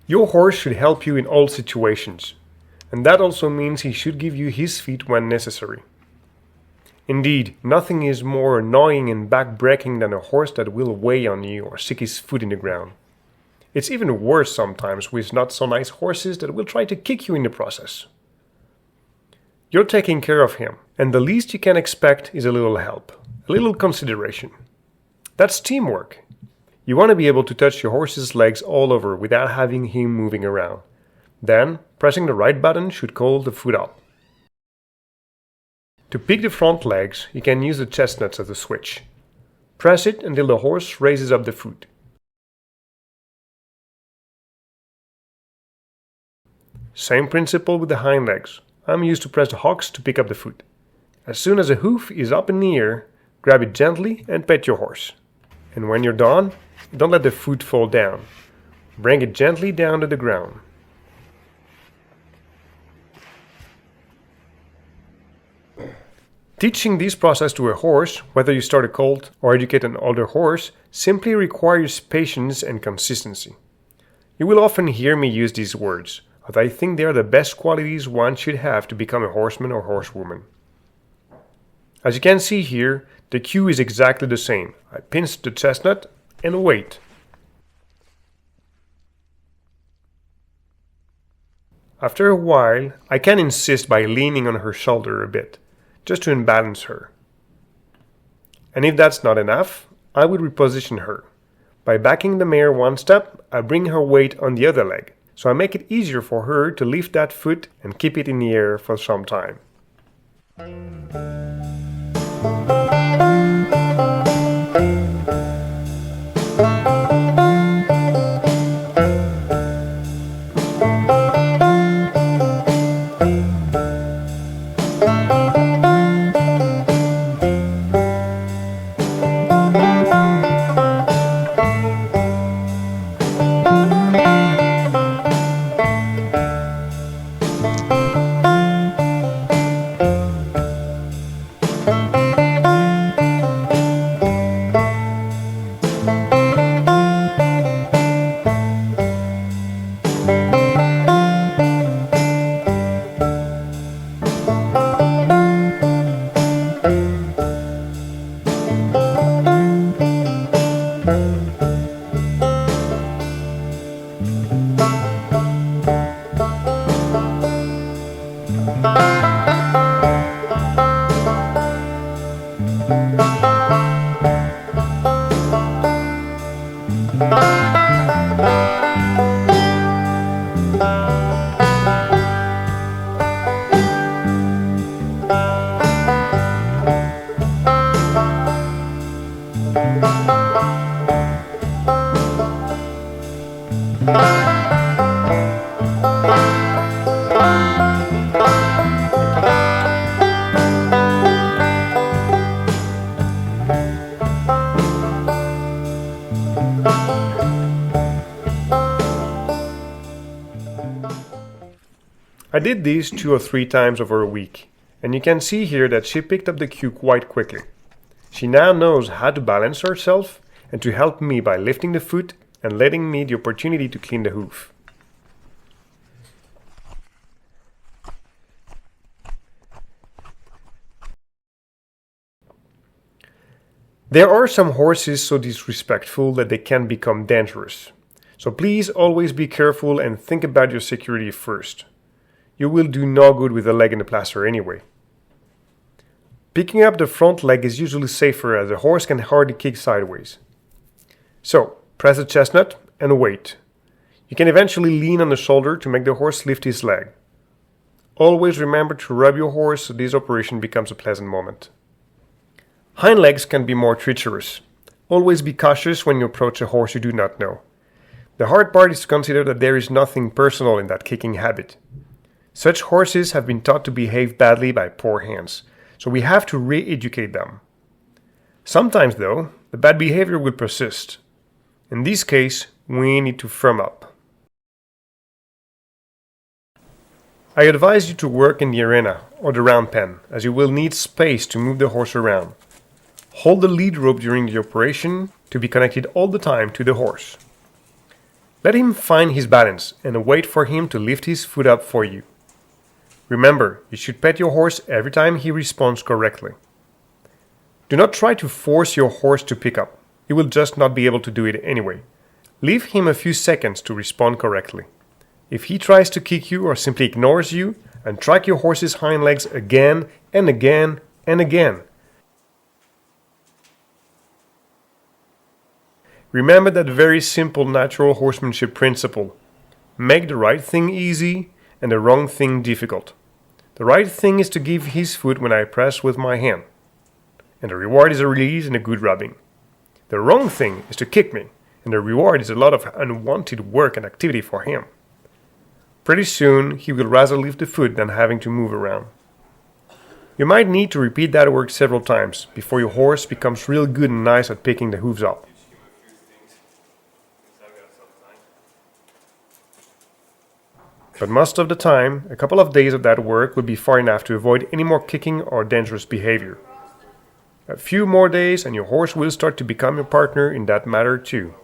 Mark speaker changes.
Speaker 1: Your horse should help you in all situations, and that also means he should give you his feet when necessary. Indeed, nothing is more annoying and back-breaking than a horse that will weigh on you or stick his foot in the ground. It's even worse sometimes with not so nice horses that will try to kick you in the process. You're taking care of him, and the least you can expect is a little help, a little consideration. That's teamwork. You want to be able to touch your horse's legs all over without having him moving around. Then, pressing the right button should call the foot up. To pick the front legs, you can use the chestnuts as a switch. Press it until the horse raises up the foot. Same principle with the hind legs. I'm used to press the hocks to pick up the foot. As soon as a hoof is up in the air, grab it gently and pet your horse. And when you're done, don't let the foot fall down. Bring it gently down to the ground. Teaching this process to a horse, whether you start a colt or educate an older horse, simply requires patience and consistency. You will often hear me use these words, but I think they are the best qualities one should have to become a horseman or horsewoman. As you can see here, the cue is exactly the same. I pinch the chestnut and wait. After a while, I can insist by leaning on her shoulder a bit, just to unbalance her. And if that's not enough, I would reposition her. By backing the mare one step, I bring her weight on the other leg, so I make it easier for her to lift that foot and keep it in the air for some time. I did these 2 or 3 times over a week, and you can see here that she picked up the cue quite quickly. She now knows how to balance herself and to help me by lifting the foot and letting me the opportunity to clean the hoof. There are some horses so disrespectful that they can become dangerous. So please always be careful and think about your security first. You will do no good with a leg in the plaster anyway. Picking up the front leg is usually safer as the horse can hardly kick sideways. So, press the chestnut and wait. You can eventually lean on the shoulder to make the horse lift his leg. Always remember to rub your horse so this operation becomes a pleasant moment. Hind legs can be more treacherous. Always be cautious when you approach a horse you do not know. The hard part is to consider that there is nothing personal in that kicking habit. Such horses have been taught to behave badly by poor hands, so we have to re-educate them. Sometimes, though, the bad behavior will persist. In this case, we need to firm up. I advise you to work in the arena or the round pen, as you will need space to move the horse around. Hold the lead rope during the operation to be connected all the time to the horse. Let him find his balance and wait for him to lift his foot up for you. Remember, you should pet your horse every time he responds correctly. Do not try to force your horse to pick up. He will just not be able to do it anyway. Leave him a few seconds to respond correctly. If he tries to kick you or simply ignores you, untrack your horse's hind legs again and again and again. Remember that very simple natural horsemanship principle. Make the right thing easy and the wrong thing difficult. The right thing is to give his foot when I press with my hand. And the reward is a release and a good rubbing. The wrong thing is to kick me, and the reward is a lot of unwanted work and activity for him. Pretty soon, he will rather lift the foot than having to move around. You might need to repeat that work several times before your horse becomes real good and nice at picking the hooves up. But most of the time, a couple of days of that work will be far enough to avoid any more kicking or dangerous behavior. A few more days and your horse will start to become your partner in that matter too.